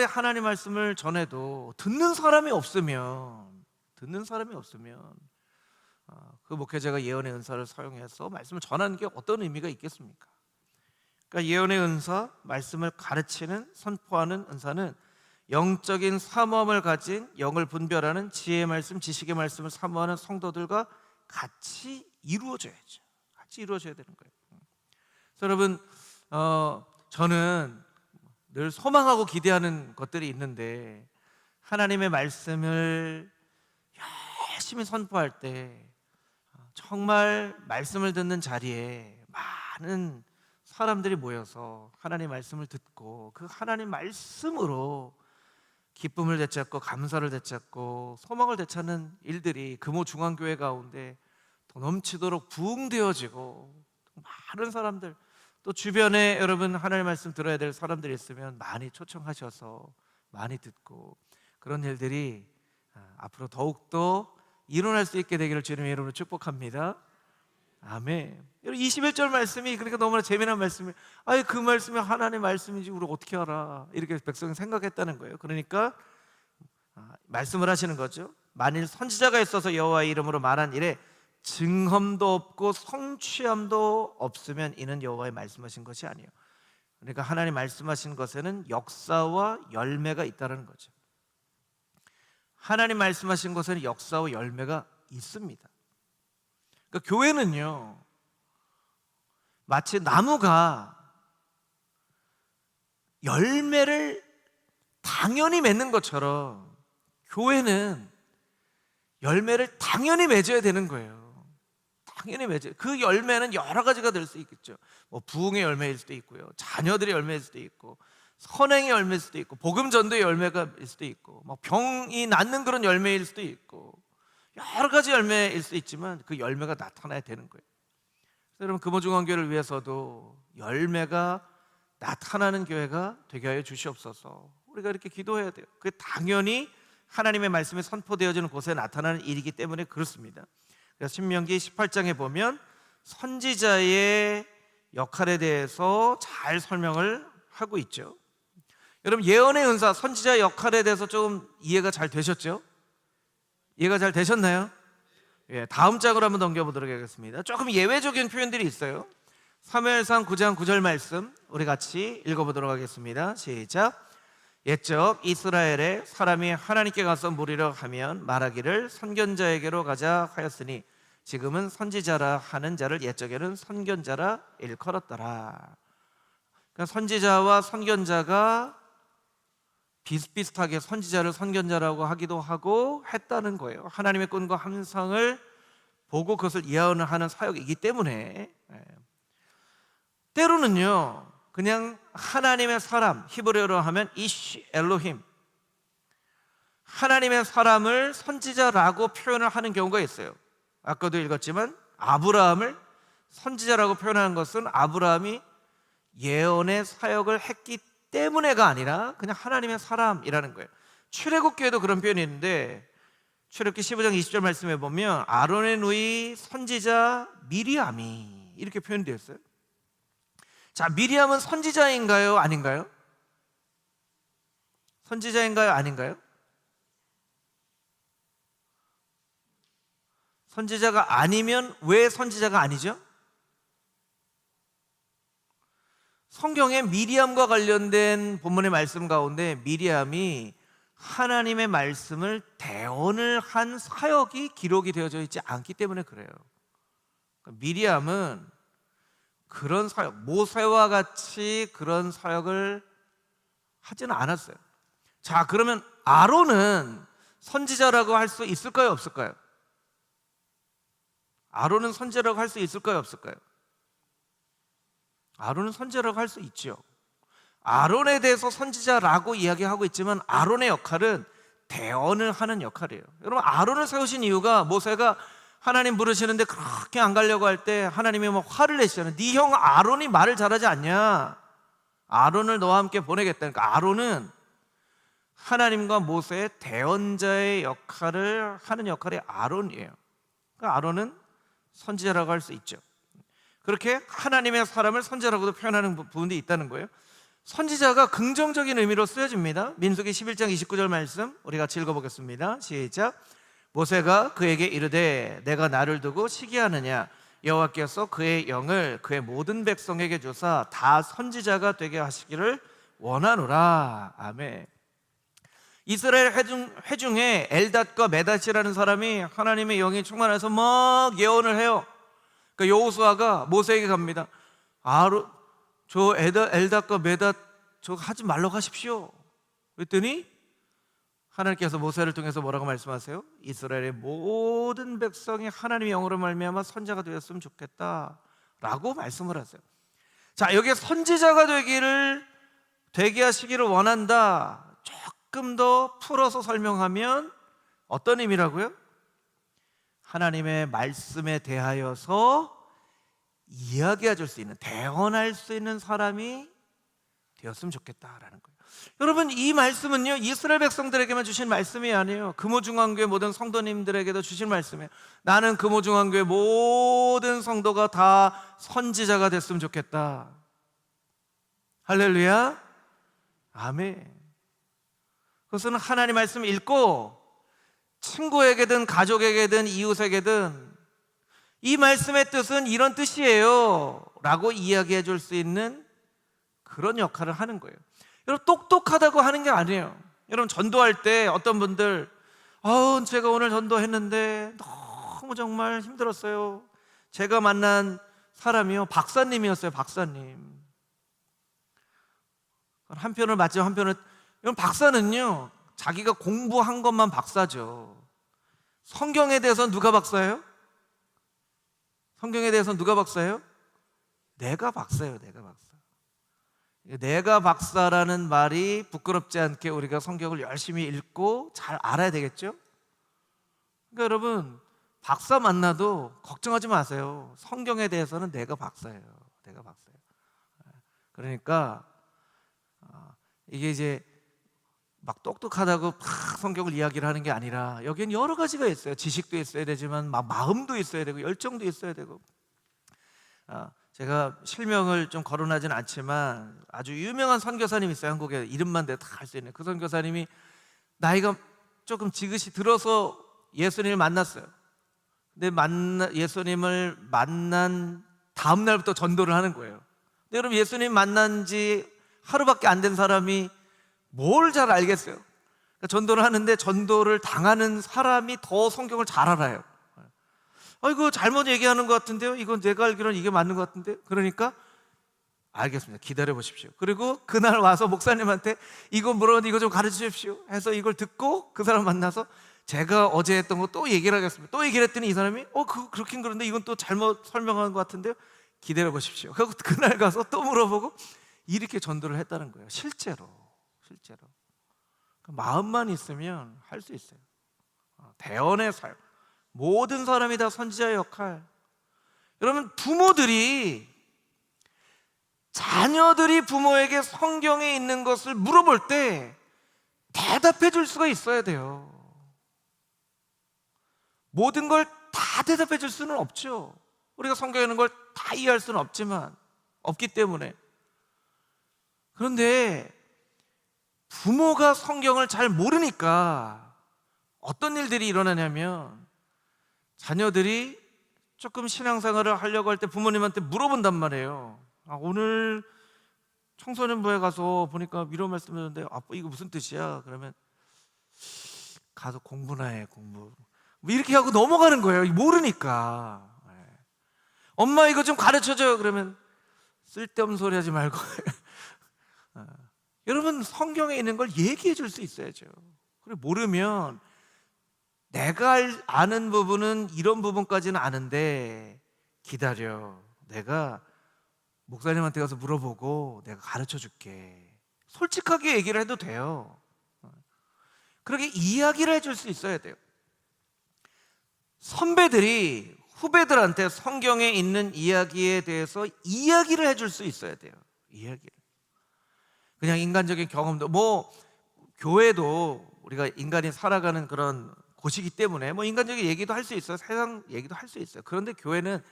하나님 말씀을 전해도 듣는 사람이 없으면 그 목회자가 예언의 은사를 사용해서 말씀을 전하는 게 어떤 의미가 있겠습니까? 그러니까 예언의 은사, 말씀을 가르치는, 선포하는 은사는 영적인 사모함을 가진, 영을 분별하는 지혜의 말씀, 지식의 말씀을 사모하는 성도들과 같이 이루어져야죠. 같이 이루어져야 되는 거예요. 그래서 여러분, 저는 늘 소망하고 기대하는 것들이 있는데, 하나님의 말씀을 열심히 선포할 때 정말 말씀을 듣는 자리에 많은 사람들이 모여서 하나님 말씀을 듣고 그 하나님 말씀으로 기쁨을 되찾고 감사를 되찾고 소망을 되찾는 일들이 금호 중앙교회 가운데 더 넘치도록 부흥되어지고, 많은 사람들, 또 주변에 여러분 하나님 말씀 들어야 될 사람들이 있으면 많이 초청하셔서 많이 듣고, 그런 일들이 앞으로 더욱더 일어날 수 있게 되기를 주님의 이름으로 축복합니다. 아멘. 21절 말씀이 그러니까 너무나 재미난 말씀이에요. 아니, 그 말씀이 하나님의 말씀인지 우리가 어떻게 알아? 이렇게 백성이 생각했다는 거예요. 그러니까 말씀을 하시는 거죠. 만일 선지자가 있어서 여호와의 이름으로 말한 일에 증험도 없고 성취함도 없으면 이는 여호와의 말씀하신 것이 아니에요. 그러니까 하나님 말씀하신 것에는 역사와 열매가 있다는 거죠. 하나님 말씀하신 것에는 역사와 열매가 있습니다. 그러니까 교회는요, 마치 나무가 열매를 당연히 맺는 것처럼 교회는 열매를 당연히 맺어야 되는 거예요. 당연히 맺어요. 그 열매는 여러 가지가 될 수 있겠죠. 뭐 부흥의 열매일 수도 있고요, 자녀들의 열매일 수도 있고, 선행의 열매일 수도 있고, 복음 전도의 열매가 일 수도 있고, 뭐 병이 낫는 그런 열매일 수도 있고, 여러 가지 열매일 수 있지만 그 열매가 나타나야 되는 거예요. 여러분, 금호중앙교회를 위해서도 열매가 나타나는 교회가 되게 하여 주시옵소서. 우리가 이렇게 기도해야 돼요. 그게 당연히 하나님의 말씀이 선포되어지는 곳에 나타나는 일이기 때문에 그렇습니다. 그래서 신명기 18장에 보면 선지자의 역할에 대해서 잘 설명을 하고 있죠. 여러분, 예언의 은사, 선지자의 역할에 대해서 좀 이해가 잘 되셨죠? 이해가 잘 되셨나요? 예, 다음 장으로 한번 넘겨보도록 하겠습니다. 조금 예외적인 표현들이 있어요. 사무엘상 9장 9절 말씀 우리 같이 읽어보도록 하겠습니다. 시작. 옛적 이스라엘에 사람이 하나님께 가서 물으려 하면 말하기를 선견자에게로 가자 하였으니 지금은 선지자라 하는 자를 옛적에는 선견자라 일컬었더라. 그러니까 선지자와 선견자가 비슷비슷하게 선지자를 선견자라고 하기도 하고 했다는 거예요. 하나님의 꾼과 함상을 보고 그것을 예언하는 사역이기 때문에. 때로는요, 그냥 하나님의 사람, 히브리어로 하면 이시 엘로힘, 하나님의 사람을 선지자라고 표현을 하는 경우가 있어요. 아까도 읽었지만 아브라함을 선지자라고 표현하는 것은 아브라함이 예언의 사역을 했기 때문에가 아니라 그냥 하나님의 사람이라는 거예요. 출애굽기에도 그런 표현이 있는데, 출애굽기 15장 20절 말씀에 보면 아론의 누이 선지자 미리암이 이렇게 표현되어 있어요. 자, 미리암은 선지자인가요? 아닌가요? 선지자인가요? 아닌가요? 선지자가 아니면 왜 선지자가 아니죠? 성경에 미리암과 관련된 본문의 말씀 가운데 미리암이 하나님의 말씀을 대언을 한 사역이 기록이 되어져 있지 않기 때문에 그래요. 그러니까 미리암은 그런 사역, 모세와 같이 그런 사역을 하지는 않았어요. 자, 그러면 아론은 선지자라고 할 수 있을까요? 없을까요? 아론은 선지자라고 할 수 있을까요? 없을까요? 아론은 선지자라고 할 수 있죠. 아론에 대해서 선지자라고 이야기하고 있지만 아론의 역할은 대언을 하는 역할이에요. 여러분, 아론을 세우신 이유가 모세가 하나님 부르시는데 그렇게 안 가려고 할 때 하나님이 막 화를 내시잖아요. 네 형 아론이 말을 잘하지 않냐? 아론을 너와 함께 보내겠다니까. 아론은 하나님과 모세의 대언자의 역할을 하는 역할이 아론이에요. 그러니까 아론은 선지자라고 할 수 있죠. 그렇게 하나님의 사람을 선지자라고도 표현하는 부분이 있다는 거예요. 선지자가 긍정적인 의미로 쓰여집니다. 민수기 11장 29절 말씀 우리 같이 읽어보겠습니다. 시작. 모세가 그에게 이르되 내가 나를 두고 시기하느냐? 여호와께서 그의 영을 그의 모든 백성에게 주사 다 선지자가 되게 하시기를 원하노라. 아멘. 이스라엘 회중에 엘닷과 메닷이라는 사람이 하나님의 영이 충만해서 막 예언을 해요. 그러니까 여호수아가 모세에게 갑니다. 저 엘닷과 메닷 저 하지 말라고 하십시오. 그랬더니 하나님께서 모세를 통해서 뭐라고 말씀하세요? 이스라엘의 모든 백성이 하나님의 영으로 말미암아 선지자가 되었으면 좋겠다 라고 말씀을 하세요. 자, 여기에 선지자가 되게 하시기를 원한다. 조금 더 풀어서 설명하면 어떤 의미라고요? 하나님의 말씀에 대하여서 이야기해 줄 수 있는, 대언할 수 있는 사람이 되었으면 좋겠다라는 거예요. 여러분, 이 말씀은요 이스라엘 백성들에게만 주신 말씀이 아니에요. 금호중앙교회 모든 성도님들에게도 주신 말씀이에요. 나는 금호중앙교회 모든 성도가 다 선지자가 됐으면 좋겠다. 할렐루야, 아멘. 그것은 하나님 말씀을 읽고 친구에게든 가족에게든 이웃에게든 이 말씀의 뜻은 이런 뜻이에요 라고 이야기해 줄 수 있는 그런 역할을 하는 거예요. 여러분, 똑똑하다고 하는 게 아니에요. 여러분, 전도할 때 어떤 분들 제가 오늘 전도했는데 너무 정말 힘들었어요. 제가 만난 사람이요 박사님이었어요. 박사님. 한편을 맞죠. 한편을. 여러분, 박사는요 자기가 공부한 것만 박사죠. 성경에 대해서 누가 박사예요? 성경에 대해서 누가 박사예요? 내가 박사예요. 내가 박사. 내가 박사라는 말이 부끄럽지 않게 우리가 성경을 열심히 읽고 잘 알아야 되겠죠? 그러니까 여러분, 박사 만나도 걱정하지 마세요. 성경에 대해서는 내가 박사예요. 내가 박사예요. 그러니까 이게 이제 막 똑똑하다고 막 성경을 이야기를 하는 게 아니라 여기는 여러 가지가 있어요. 지식도 있어야 되지만 마음도 있어야 되고 열정도 있어야 되고. 제가 실명을 좀 거론하진 않지만 아주 유명한 선교사님이 있어요. 한국에 이름만 대도 다 알 수 있는 그 선교사님이 나이가 조금 지긋이 들어서 예수님을 만났어요. 근데 예수님을 만난 다음 날부터 전도를 하는 거예요. 근데 여러분, 예수님 만난 지 하루밖에 안 된 사람이 뭘 잘 알겠어요? 그러니까 전도를 하는데 전도를 당하는 사람이 더 성경을 잘 알아요. 이거 잘못 얘기하는 것 같은데요? 이건 내가 알기로는 이게 맞는 것 같은데? 그러니까 알겠습니다. 기다려 보십시오. 그리고 그날 와서 목사님한테 이거 좀 가르쳐 주십시오 해서 이걸 듣고 그 사람 만나서 제가 어제 했던 거 또 얘기를 하겠습니다. 또 얘기를 했더니 이 사람이 그렇긴 그런데 이건 또 잘못 설명한 것 같은데요? 기다려 보십시오. 그리고 그날 가서 또 물어보고 이렇게 전도를 했다는 거예요. 실제로. 마음만 있으면 할 수 있어요. 대언의 삶. 모든 사람이 다 선지자의 역할. 여러분, 자녀들이 부모에게 성경에 있는 것을 물어볼 때 대답해 줄 수가 있어야 돼요. 모든 걸 다 대답해 줄 수는 없죠. 우리가 성경에 있는 걸 다 이해할 수는 없기 때문에. 그런데 부모가 성경을 잘 모르니까 어떤 일들이 일어나냐면 자녀들이 조금 신앙생활을 하려고 할 때 부모님한테 물어본단 말이에요. 오늘 청소년부에 가서 보니까 이런 말씀하셨는데 아빠 이거 무슨 뜻이야? 그러면 가서 공부나 해. 공부. 이렇게 하고 넘어가는 거예요. 모르니까. 엄마 이거 좀 가르쳐줘요. 그러면 쓸데없는 소리 하지 말고 여러분, 성경에 있는 걸 얘기해 줄 수 있어야죠. 그리고 모르면 내가 아는 부분은 이런 부분까지는 아는데 기다려. 내가 목사님한테 가서 물어보고 내가 가르쳐 줄게. 솔직하게 얘기를 해도 돼요. 그렇게 이야기를 해줄 수 있어야 돼요. 선배들이 후배들한테 성경에 있는 이야기에 대해서 이야기를 해줄 수 있어야 돼요. 이야기를. 그냥 인간적인 경험도, 교회도 우리가 인간이 살아가는 그런 곳이기 때문에 인간적인 얘기도 할 수 있어요. 세상 얘기도 할 수 있어요. 그런데 교회는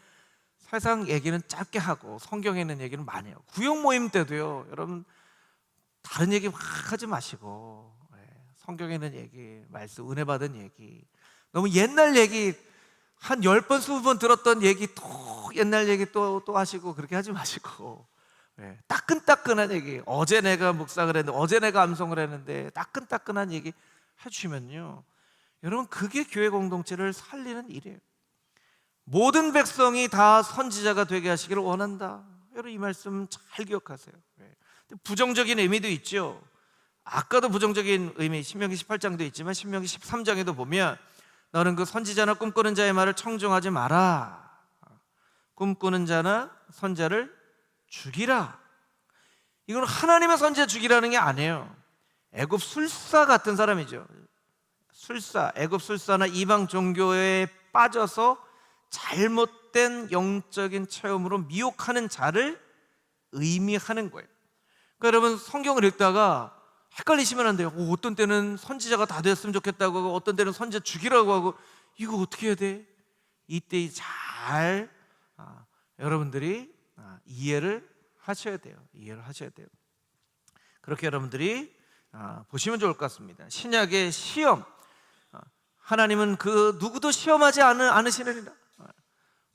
세상 얘기는 짧게 하고 성경에 있는 얘기는 많이 해요. 구역 모임 때도요, 여러분 다른 얘기 막 하지 마시고 성경에 있는 얘기, 말씀, 은혜 받은 얘기, 너무 옛날 얘기 한 10번, 20번 들었던 얘기 또 옛날 얘기 또 하시고 그렇게 하지 마시고, 따끈따끈한 얘기, 어제 내가 묵상을 했는데, 어제 내가 암송을 했는데 따끈따끈한 얘기 해주시면요, 여러분 그게 교회 공동체를 살리는 일이에요. 모든 백성이 다 선지자가 되게 하시기를 원한다. 여러분 이 말씀 잘 기억하세요. 부정적인 의미도 있죠. 아까도 부정적인 의미 신명기 18장도 있지만 신명기 13장에도 보면 너는 그 선지자나 꿈꾸는 자의 말을 청종하지 마라. 꿈꾸는 자나 선자를 죽이라. 이건 하나님의 선지자 죽이라는 게 아니에요. 애굽 술사 같은 사람이죠. 술사, 애굽 술사나 이방 종교에 빠져서 잘못된 영적인 체험으로 미혹하는 자를 의미하는 거예요. 그러니까 여러분 성경을 읽다가 헷갈리시면 안 돼요. 어떤 때는 선지자가 다 됐으면 좋겠다고 하고, 어떤 때는 선지자 죽이라고 하고, 이거 어떻게 해야 돼? 이때 잘 여러분들이 이해를 하셔야 돼요. 이해를 하셔야 돼요. 그렇게 여러분들이 보시면 좋을 것 같습니다. 신약의 시험, 하나님은 그 누구도 시험하지 않으시느니라.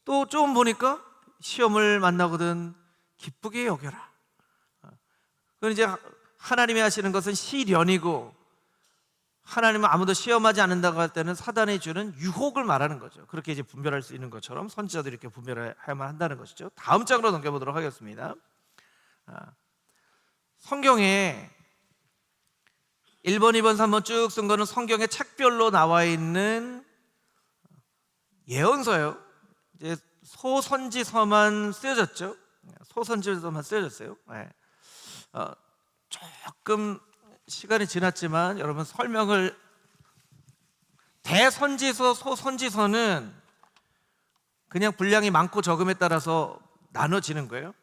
또 좀 보니까 시험을 만나거든 기쁘게 여겨라. 그건 이제 하나님이 하시는 것은 시련이고, 하나님은 아무도 시험하지 않는다고 할 때는 사단이 주는 유혹을 말하는 거죠. 그렇게 이제 분별할 수 있는 것처럼 선지자들이 이렇게 분별해야만 한다는 것이죠. 다음 장으로 넘겨보도록 하겠습니다. 성경에 1번, 2번, 3번 쭉 쓴 거는 성경의 책별로 나와 있는 예언서예요. 이제 소선지서만 쓰여졌죠. 소선지서만 쓰여졌어요. 조금 시간이 지났지만 여러분 설명을, 대선지서, 소선지서는 그냥 분량이 많고 적음에 따라서 나눠지는 거예요.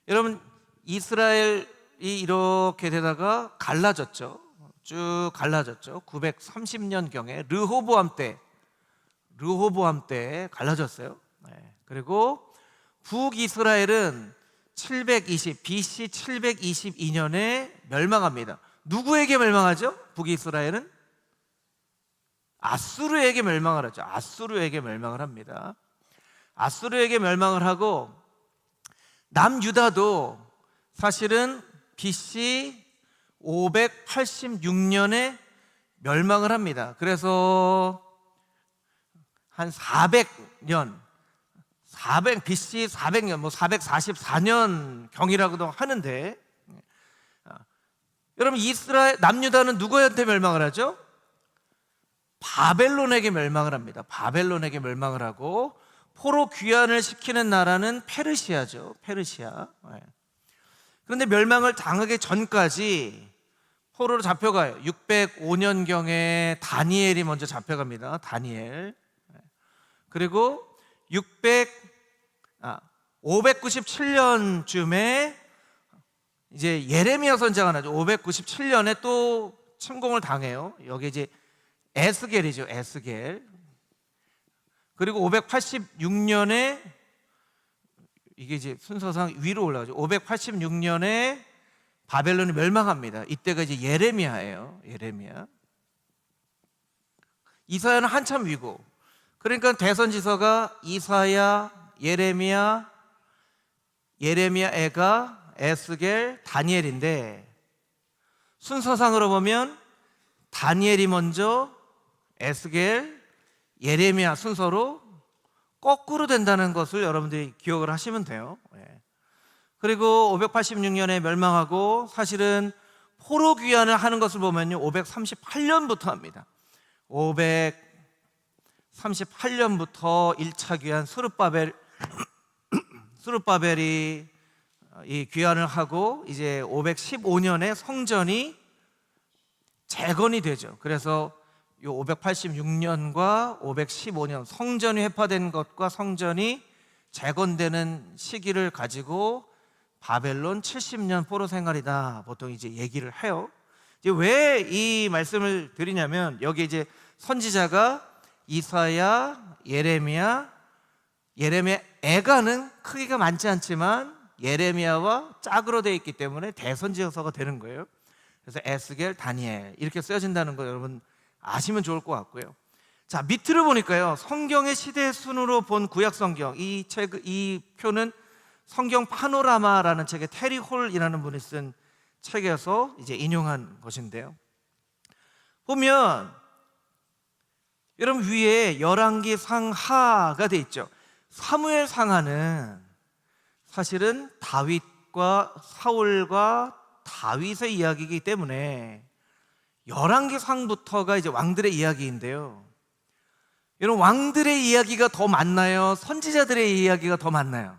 여러분 이스라엘이 이렇게 되다가 갈라졌죠. 쭉 갈라졌죠. 930년경에 르호보암 때 갈라졌어요. 그리고 북이스라엘은 BC 722년에 멸망합니다. 누구에게 멸망하죠? 북이스라엘은 아수르에게 멸망을 하죠. 아수르에게 멸망을 합니다. 아수르에게 멸망을 하고, 남유다도 사실은 BC 586년에 멸망을 합니다. 그래서 한 400년, BC 400년, 444년 경이라고도 하는데, 여러분 남유다는 누구한테 멸망을 하죠? 바벨론에게 멸망을 합니다. 바벨론에게 멸망을 하고, 포로 귀환을 시키는 나라는 페르시아죠. 페르시아. 그런데 멸망을 당하기 전까지 포로로 잡혀가요. 605년경에 다니엘이 먼저 잡혀갑니다. 다니엘. 그리고 597년쯤에 이제 예레미야 선지자가 나죠. 597년에 또 침공을 당해요. 여기 이제 에스겔이죠. 에스겔. 그리고 586년에 이게 이제 순서상 위로 올라가죠. 586년에 바벨론이 멸망합니다. 이때가 이제 예레미야예요. 예레미야. 이사야는 한참 위고. 그러니까 대선지서가 이사야, 예레미야, 에가, 에스겔, 다니엘인데, 순서상으로 보면 다니엘이 먼저, 에스겔, 예레미야 순서로 거꾸로 된다는 것을 여러분들이 기억을 하시면 돼요. 그리고 586년에 멸망하고, 사실은 포로 귀환을 하는 것을 보면요 538년부터 합니다. 538년부터 1차 귀환 스룹바벨이 이 귀환을 하고, 이제 515년에 성전이 재건이 되죠. 그래서 이 586년과 515년 성전이 회파된 것과 성전이 재건되는 시기를 가지고 바벨론 70년 포로 생활이다 보통 이제 얘기를 해요. 이제 왜 이 말씀을 드리냐면, 여기 이제 선지자가 이사야, 예레미야, 에가는 크기가 많지 않지만 예레미야와 짝으로 되어 있기 때문에 대선지서가 되는 거예요. 그래서 에스겔, 다니엘 이렇게 쓰여진다는 거 여러분 아시면 좋을 것 같고요. 자, 밑으로 보니까요, 성경의 시대 순으로 본 구약 성경, 이 표는 성경 파노라마라는 책의 테리 홀이라는 분이 쓴 책에서 이제 인용한 것인데요. 보면 여러분 위에 열왕기 상하가 돼 있죠. 사무엘 상하는 사실은 다윗과 사울과 다윗의 이야기이기 때문에 열왕기 상부터가 이제 왕들의 이야기인데요. 여러분, 왕들의 이야기가 더 많나요? 선지자들의 이야기가 더 많나요?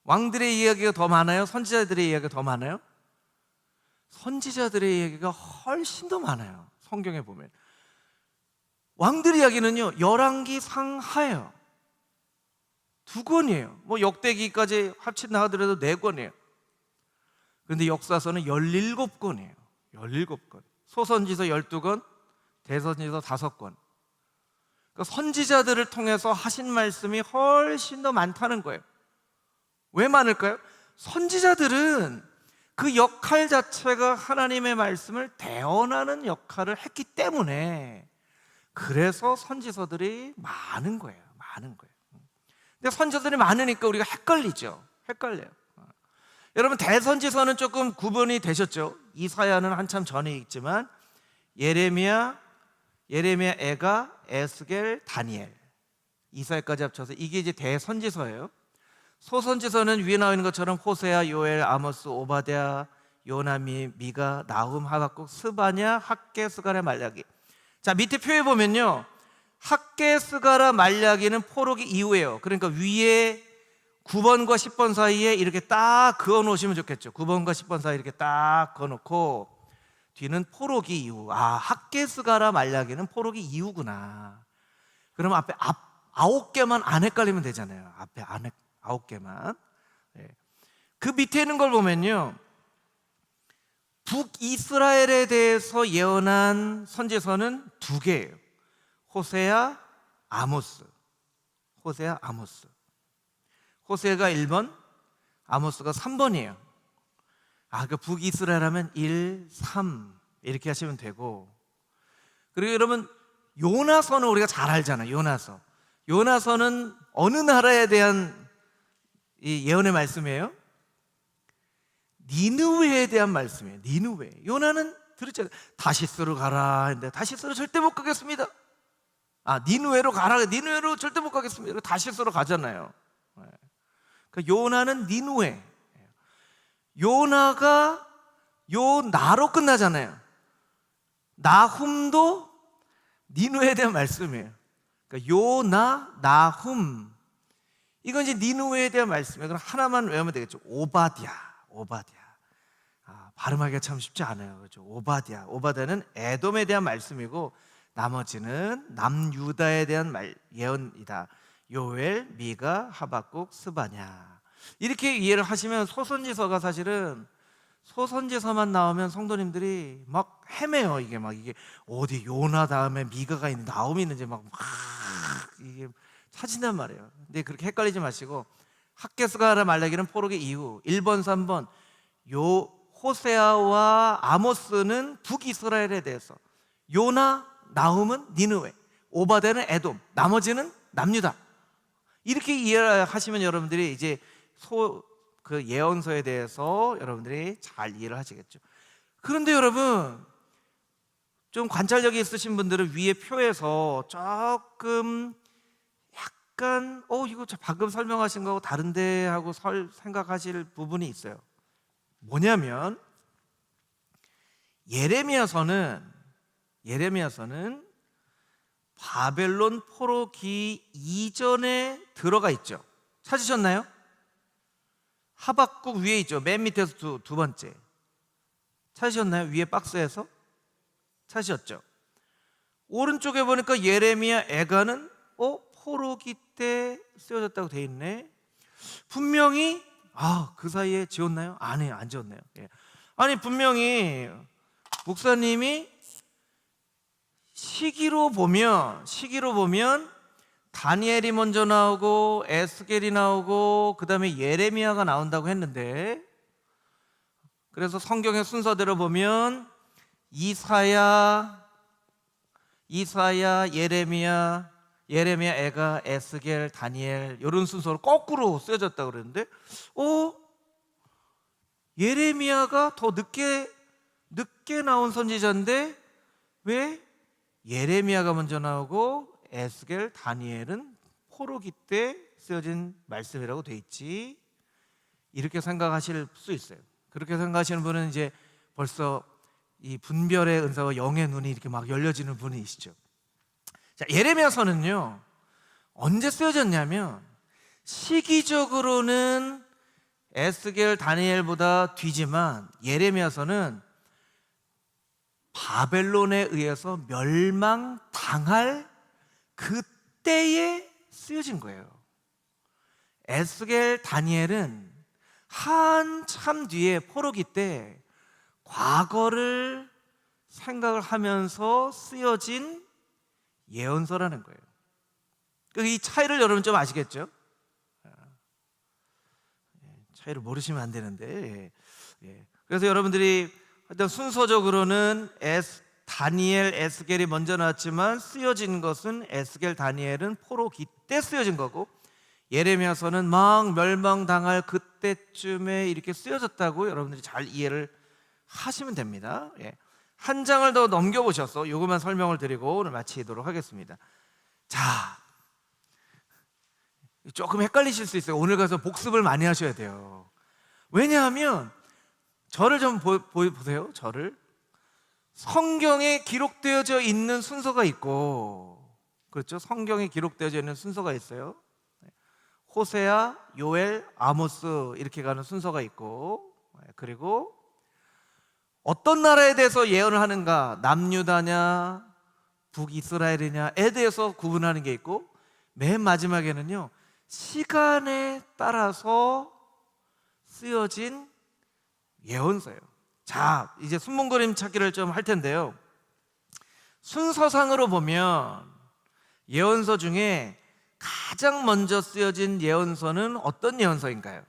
왕들의 이야기가 더 많아요? 선지자들의 이야기가 더 많아요? 선지자들의 이야기가 훨씬 더 많아요. 성경에 보면 왕들의 이야기는요, 열왕기 상하예요. 2권이에요. 뭐 역대기까지 합친다 하더라도 4권이에요. 그런데 역사서는 17권이에요. 17권. 소선지서 12권, 대선지서 5권. 그러니까 선지자들을 통해서 하신 말씀이 훨씬 더 많다는 거예요. 왜 많을까요? 선지자들은 그 역할 자체가 하나님의 말씀을 대언하는 역할을 했기 때문에, 그래서 선지서들이 많은 거예요. 많은 거예요. 근데 선지서들이 많으니까 우리가 헷갈리죠. 헷갈려요. 여러분, 대선지서는 조금 구분이 되셨죠? 이사야는 한참 전에 있지만 예레미야, 에가, 에스겔, 다니엘, 이사야까지 합쳐서 이게 이제 대선지서예요. 소선지서는 위에 나와 있는 것처럼 호세아, 요엘, 아모스, 오바댜, 요나미, 미가, 나훔, 하박국, 스바냐, 학개, 스가랴, 말라기. 자, 밑에 표에 보면요, 학개, 스가랴, 말라기는 포로기 이후예요. 그러니까 위에 9번과 10번 사이에 이렇게 딱 그어 놓으시면 좋겠죠. 9번과 10번 사이에 이렇게 딱 그어 놓고 뒤는 포로기 이후. 아, 학개, 스가랴, 말라기는 포로기 이후구나. 그럼 앞에 9개만 안 헷갈리면 되잖아요. 앞에 9개만. 그 밑에 있는 걸 보면요, 북이스라엘에 대해서 예언한 선지서는 2개예요. 호세아, 아모스. 호세아, 아모스. 호세아가 1번, 아모스가 3번이에요. 그 북이스라엘 하면 1, 3 이렇게 하시면 되고, 그리고 여러분 요나서는 우리가 잘 알잖아요. 요나서는 어느 나라에 대한 이 예언의 말씀이에요? 니느웨에 대한 말씀이에요. 니느웨. 요나는 들었잖아요. 다시스로 가라 했는데 다시스로 절대 못 가겠습니다. 니느웨로 가라. 니느웨로 절대 못 가겠습니다. 다시스로 가잖아요. 그러니까 요나는 니느웨. 요나가 요나로 끝나잖아요. 나훔도 니느웨에 대한 말씀이에요. 그러니까 요나, 나훔, 이건 이제 니느웨에 대한 말씀이에요. 그럼 하나만 외우면 되겠죠. 오바댜. 발음하기가 참 쉽지 않아요. 그렇죠? 오바댜는 에돔에 대한 말씀이고 나머지는 남유다에 대한 예언이다. 요엘, 미가, 하박국, 스바냐. 이렇게 이해를 하시면 소선지서가 사실은 소선지서만 나오면 성도님들이 막 헤매요. 이게 어디 요나 다음에 미가가 있는지 나움이 있는지 막 이게 찾는단 말이에요. 근데 그렇게 헷갈리지 마시고 학개, 스가랴, 말라기는 포로기 이후 1번, 3번. 요 호세아와 아모스는 북이스라엘에 대해서, 요나, 나훔은 니느웨, 오바댜는 에돔, 나머지는 남유다. 이렇게 이해하시면 여러분들이 이제 그 예언서에 대해서 여러분들이 잘 이해를 하시겠죠. 그런데 여러분, 좀 관찰력이 있으신 분들은 위에 표에서 조금 약간 이거 방금 설명하신 거하고 다른데 하고 생각하실 부분이 있어요. 뭐냐면 예레미야서는 바벨론 포로기 이전에 들어가 있죠. 찾으셨나요? 하박국 위에 있죠. 맨 밑에서 두 번째. 찾으셨나요? 위에 박스에서? 찾으셨죠? 오른쪽에 보니까 예레미야, 에가는 포로기 때 쓰여졌다고 돼 있네. 분명히 그 사이에 지웠나요? 아니에요, 안 지웠네요. 분명히 목사님이 시기로 보면 다니엘이 먼저 나오고 에스겔이 나오고 그 다음에 예레미야가 나온다고 했는데, 그래서 성경의 순서대로 보면 이사야, 이사야, 예레미야, 에가, 에스겔, 다니엘 이런 순서로 거꾸로 쓰여졌다고 그랬는데 예레미야가 더 늦게 나온 선지자인데 왜 예레미야가 먼저 나오고 에스겔, 다니엘은 포로기 때 쓰여진 말씀이라고 돼 있지? 이렇게 생각하실 수 있어요. 그렇게 생각하시는 분은 이제 벌써 이 분별의 은사와 영의 눈이 이렇게 막 열려지는 분이시죠. 자, 예레미야서는요 언제 쓰여졌냐면 시기적으로는 에스겔, 다니엘보다 뒤지만 예레미야서는 바벨론에 의해서 멸망당할 그때에 쓰여진 거예요. 에스겔, 다니엘은 한참 뒤에 포로기 때 과거를 생각을 하면서 쓰여진 예언서라는 거예요. 이 차이를 여러분 좀 아시겠죠? 차이를 모르시면 안 되는데 그래서 여러분들이 일단 순서적으로는 다니엘, 에스겔이 먼저 나왔지만 쓰여진 것은 에스겔, 다니엘은 포로기 때 쓰여진 거고 예레미야서는 막 멸망당할 그때쯤에 이렇게 쓰여졌다고 여러분들이 잘 이해를 하시면 됩니다. 한 장을 더 넘겨보셔서 이것만 설명을 드리고 오늘 마치도록 하겠습니다. 자, 조금 헷갈리실 수 있어요. 오늘 가서 복습을 많이 하셔야 돼요. 왜냐하면 저를 좀 보세요. 저를 성경에 기록되어져 있는 순서가 있고, 그렇죠? 성경에 기록되어져 있는 순서가 있어요. 호세아, 요엘, 아모스 이렇게 가는 순서가 있고, 그리고 어떤 나라에 대해서 예언을 하는가, 남유다냐 북이스라엘이냐에 대해서 구분하는 게 있고, 맨 마지막에는요 시간에 따라서 쓰여진 예언서예요. 자, 이제 순문그림 찾기를 좀 할 텐데요, 순서상으로 보면 예언서 중에 가장 먼저 쓰여진 예언서는 어떤 예언서인가요?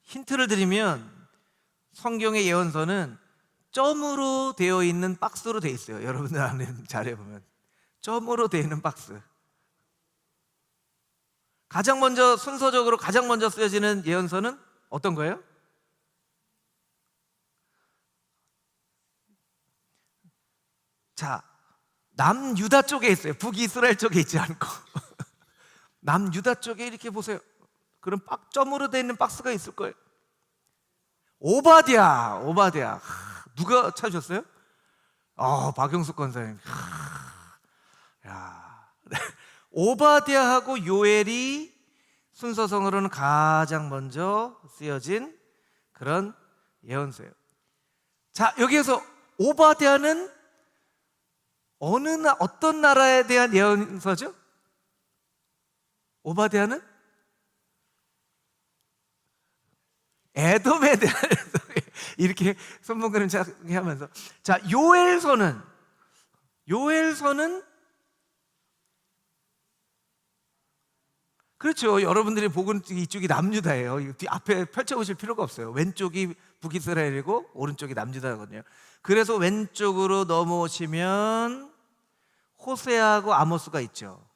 힌트를 드리면 성경의 예언서는 점으로 되어 있는 박스로 되어 있어요. 여러분들 아는 자료에 보면 점으로 되어 있는 박스. 가장 먼저 순서적으로 가장 먼저 쓰여지는 예언서는 어떤 거예요? 자, 남유다 쪽에 있어요. 북이스라엘 쪽에 있지 않고 남유다 쪽에 이렇게 보세요. 그런 점으로 되어 있는 박스가 있을 거예요. 오바댜. 누가 찾으셨어요? 박영숙 권사님. 오바댜하고 요엘이 순서상으로는 가장 먼저 쓰여진 그런 예언서예요. 자, 여기에서 오바댜는 어떤 나라에 대한 예언서죠? 오바댜는 에돔에 대한 이렇게 손목그림 찾기 하면서, 자, 요엘서는 그렇죠. 여러분들이 보는 이쪽이 남유다예요. 앞에 펼쳐보실 필요가 없어요. 왼쪽이 북이스라엘이고 오른쪽이 남유다거든요. 그래서 왼쪽으로 넘어오시면 호세아하고 아모스가 있죠.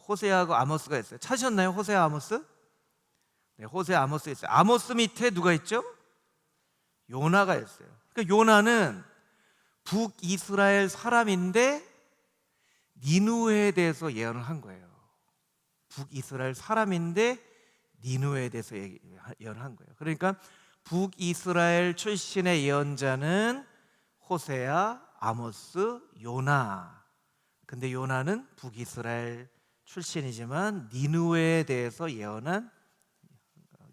호세아하고 아모스가 있어요. 찾으셨나요? 호세아, 아모스? 네, 호세아, 아모스 있어요. 아모스 밑에 누가 있죠? 요나가 있어요. 그러니까 요나는 북이스라엘 사람인데 니누웨에 대해서 예언을 한 거예요. 북이스라엘 사람인데 니누웨에 대해서 예언을 한 거예요. 그러니까 북이스라엘 출신의 예언자는 호세아, 아모스, 요나. 근데 요나는 북이스라엘 출신이지만 니누웨에 대해서 예언한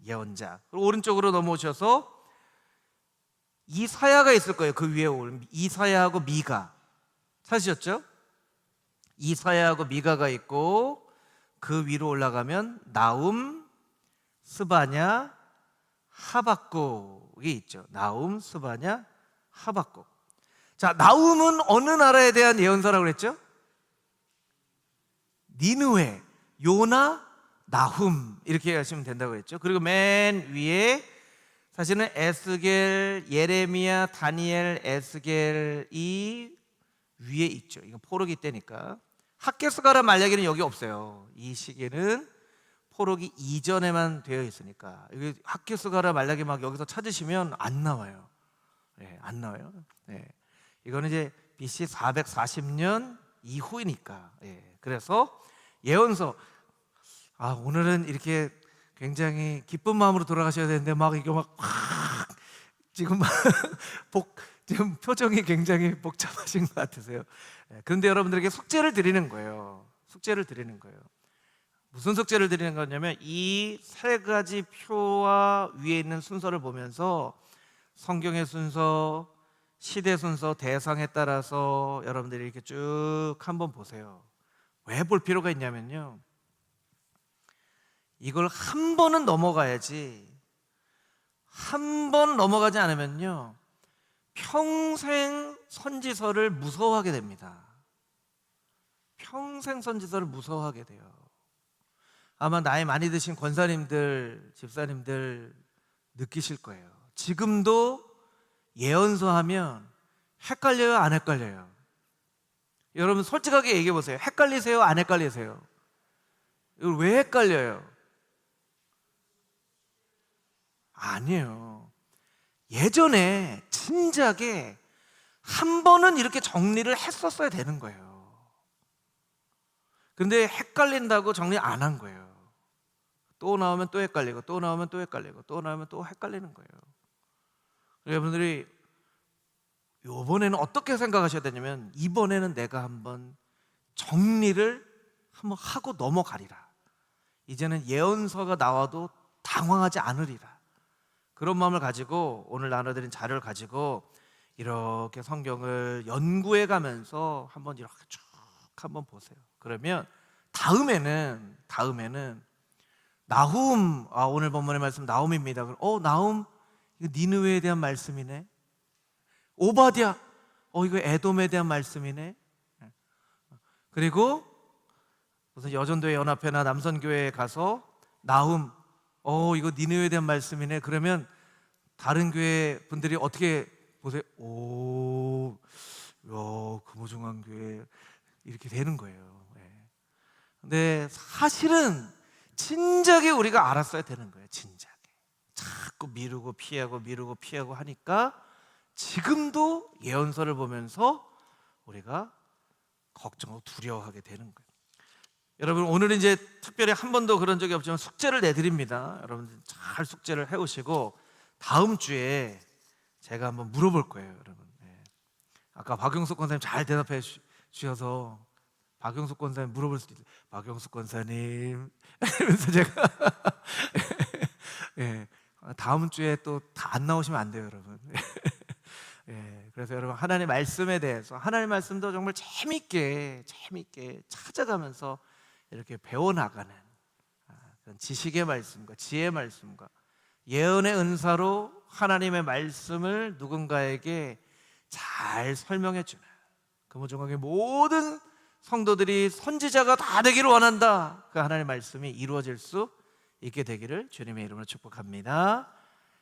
예언자. 그리고 오른쪽으로 넘어오셔서 이사야가 있을 거예요. 그 위에 이사야하고 미가. 찾으셨죠? 이사야하고 미가가 있고 그 위로 올라가면 나움, 스바냐, 하박국이 있죠. 나움, 스바냐, 하박국. 자, 나움은 어느 나라에 대한 예언서라고 그랬죠? 니느웨, 요나, 나훔 이렇게 하시면 된다고 그랬죠. 그리고 맨 위에 사실은 에스겔, 예레미야, 다니엘, 에스겔이 위에 있죠. 이건 포로기 때니까. 학개수가라 말라기는 여기 없어요. 이 시기에는 포로기 이전에만 되어 있으니까. 이게 학개수가라 말라기 막 여기서 찾으시면 안 나와요. 네, 안 나와요. 네. 이거는 이제 BC 440년 이후이니까. 네. 그래서 예언서, 오늘은 이렇게 굉장히 기쁜 마음으로 돌아가셔야 되는데 막 이게 막 지금 막 지금 표정이 굉장히 복잡하신 것 같으세요. 그런데 여러분들에게 숙제를 드리는 거예요. 숙제를 드리는 거예요. 무슨 숙제를 드리는 거냐면 이 세 가지 표와 위에 있는 순서를 보면서 성경의 순서, 시대 순서, 대상에 따라서 여러분들이 이렇게 쭉 한번 보세요. 왜 볼 필요가 있냐면요, 이걸 한 번은 넘어가야지, 한 번 넘어가지 않으면요 평생 선지서를 무서워하게 됩니다. 평생 선지서를 무서워하게 돼요. 아마 나이 많이 드신 권사님들, 집사님들 느끼실 거예요. 지금도 예언서 하면 헷갈려요, 안 헷갈려요? 여러분 솔직하게 얘기해 보세요. 헷갈리세요, 안 헷갈리세요? 이걸 왜 헷갈려요? 아니에요. 예전에 진작에 한 번은 이렇게 정리를 했었어야 되는 거예요. 근데 헷갈린다고 정리 안 한 거예요. 또 나오면 또 헷갈리고, 또 나오면 또 헷갈리고, 또 나오면 또 헷갈리는 거예요. 여러분들이 이번에는 어떻게 생각하셔야 되냐면, 이번에는 내가 한번 정리를 한번 하고 넘어가리라. 이제는 예언서가 나와도 당황하지 않으리라. 그런 마음을 가지고 오늘 나눠드린 자료를 가지고 이렇게 성경을 연구해 가면서 한번 이렇게 쭉 한번 보세요. 그러면 다음에는 나훔, 오늘 본문의 말씀 나훔입니다. 나훔, 이거 니느웨에 대한 말씀이네. 오바댜, 이거 에돔에 대한 말씀이네. 그리고 무슨 여전도회 연합회나 남선교회에 가서 나훔, 이거 니느웨에 대한 말씀이네. 그러면 다른 교회 분들이 어떻게 보세요? 금호중앙교회 이렇게 되는 거예요. 근데 사실은 진작에 우리가 알았어야 되는 거예요. 진작에. 자꾸 미루고 피하고 하니까 지금도 예언서를 보면서 우리가 걱정하고 두려워하게 되는 거예요. 여러분, 오늘은 이제 특별히 한 번도 그런 적이 없지만 숙제를 내드립니다. 여러분 잘 숙제를 해오시고 다음 주에 제가 한번 물어볼 거예요. 여러분, 아까 박용숙 권사님 잘 대답해 주셔서 박용숙 권사님 물어볼 수도 있어요. 박용숙 권사님 이러면서 제가 다음 주에 또 다 안 나오시면 안 돼요, 여러분. 그래서 여러분, 하나님의 말씀에 대해서, 하나님의 말씀도 정말 재밌게 찾아가면서 이렇게 배워나가는 그런 지식의 말씀과 지혜의 말씀과 예언의 은사로 하나님의 말씀을 누군가에게 잘 설명해 주는 금호중앙의 모든 성도들이 선지자가 다 되기를 원한다. 그 하나님의 말씀이 이루어질 수 있게 되기를 주님의 이름으로 축복합니다.